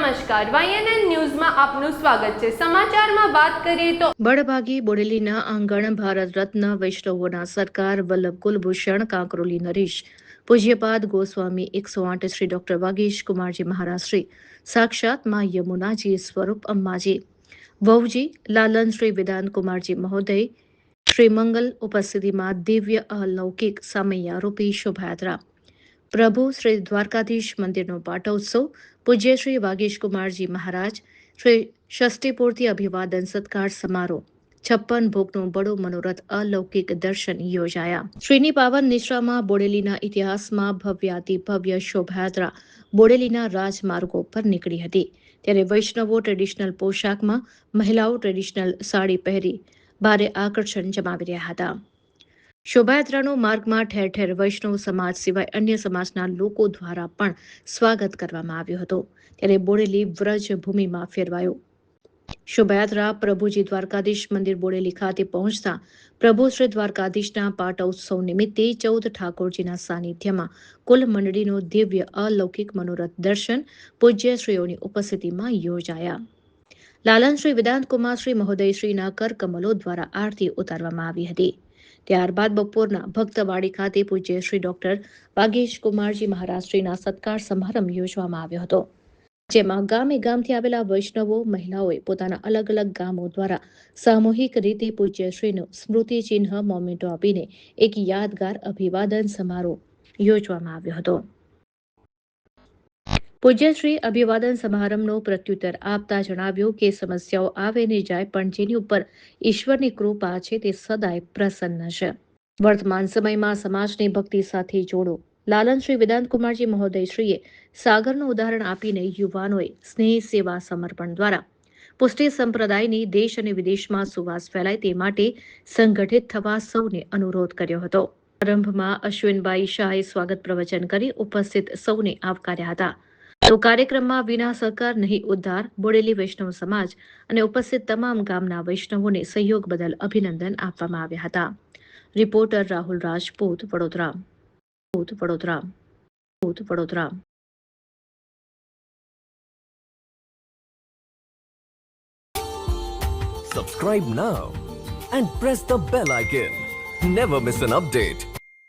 નમસ્કાર, YNN ન્યૂઝમાં આપનું સ્વાગત છે. સમાચારમાં વાત કરીએ તો બળભાગી બોડેલીના આંગણ ભારત રત્ન વૈષ્ણવોના સરકાર વલ્લભ કુલભૂષણ કાંકરોલી નરેશ પૂજ્યપાદ ગોસ્વામી 108 શ્રી ડોક્ટર વાગીશ કુમારજી મહારાજ શ્રી સાક્ષાત માં યમુનાજી સ્વરૂપ અંબાજી વહુજી લાલન શ્રી વેદાંત કુમારજી મહોદય શ્રી મંગલ ઉપસ્થિતિમાં દિવ્ય અલૌકિક સામૈયારૂપી શોભાયાત્રા પ્રભુ શ્રી દ્વારકાધીશ મંદિરનો પાટોત્સવ પૂજ્ય શ્રી વાગીશ કુમારજી મહારાજ શ્રી ષષ્ઠીપૂર્તિ અભિવાદન સત્કાર સમારોહ 56 ભોગનું બડો મનોરથ અલૌકિક દર્શન યોજાયા. શ્રીની પાવન નિશ્રામાં બોડેલીના ઇતિહાસમાં ભવ્યાતિ ભવ્ય શોભાયાત્રા બોડેલીના રાજમાર્ગો પર નીકળી હતી. ત્યારે વૈષ્ણવો ટ્રેડિશનલ પોશાકમાં, મહિલાઓ ટ્રેડિશનલ સાડી પહેરી ભારે આકર્ષણ જમાવી રહ્યા હતા. શોભાયાત્રાનો માર્ગમાં ઠેર ઠેર વૈષ્ણવ સમાજ સિવાય અન્ય સમાજના લોકો દ્વારા પણ સ્વાગત કરવામાં આવ્યું હતું. ત્યારે બોડેલી વ્રજ ભૂમિમાં ફેરવાયો. શોભાયાત્રા પ્રભુજી દ્વારકાધીશ મંદિર બોડેલી ખાતે પહોંચતા પ્રભુ શ્રી દ્વારકાધીશના પાટોત્સવ નિમિત્તે 14 ઠાકોરજીના સાનિધ્યમાં કુલ મંડળીનો દિવ્ય અલૌકિક મનોરથ દર્શન પૂજ્યશ્રીઓની ઉપસ્થિતિમાં યોજાયા. લાલન શ્રી વેદાંત કુમારશ્રી મહોદયશ્રીના કરકમલો દ્વારા આરતી ઉતારવામાં આવી હતી. ત્યારબાદ બપોરના ભક્તવાડી ખાતે પૂજ્ય શ્રી ડોક્ટર વાગીશ કુમારજી મહારાજશ્રીના સત્કાર સમારંભ યોજવામાં આવ્યો હતો, જેમાં ગામે ગામથી આવેલા વૈષ્ણવો મહિલાઓએ પોતાના અલગ અલગ ગામો દ્વારા સામૂહિક રીતે પૂજ્યશ્રીનું સ્મૃતિ ચિહ્ન મોમેન્ટો આપીને એક યાદગાર અભિવાદન સમારોહ યોજવામાં આવ્યો હતો. પૂજ્યશ્રી અભિવાદન સમારંભનો પ્રત્યુત્તર આપતા જણાવ્યું કે સમસ્યાઓ આવે ને જાય, પણ જેની ઉપર ઈશ્વરની કૃપા છે તે સદાય પ્રસન્ન છે. વર્તમાન સમયમાં સમાજની ભક્તિ સાથે જોડો. લાલન શ્રી વેદાંત કુમારજી મહોદયશ્રીએ સાગરનું ઉદાહરણ આપીને યુવાનોએ સ્નેહ, સેવા, સમર્પણ દ્વારા પુષ્ટિ સંપ્રદાયની દેશ અને વિદેશમાં સુવાસ ફેલાય તે માટે સંગઠિત થવા સૌને અનુરોધ કર્યો હતો. પ્રારંભમાં અશ્વિનભાઈ શાહે સ્વાગત પ્રવચન કરી ઉપસ્થિત સૌને આવકાર્યા હતા. તો કાર્યક્રમમાં વિના સહકાર નહીં ઉદ્ધાર બોડેલી વૈષ્ણવ સમાજ અને ઉપસ્થિત તમામ ગામના વૈષ્ણવોને સહયોગ બદલ અભિનંદન આપવામાં આવ્યા હતા. Reporter Rahul Rajput, Vadodara. Subscribe now and press the bell icon. Never miss an update.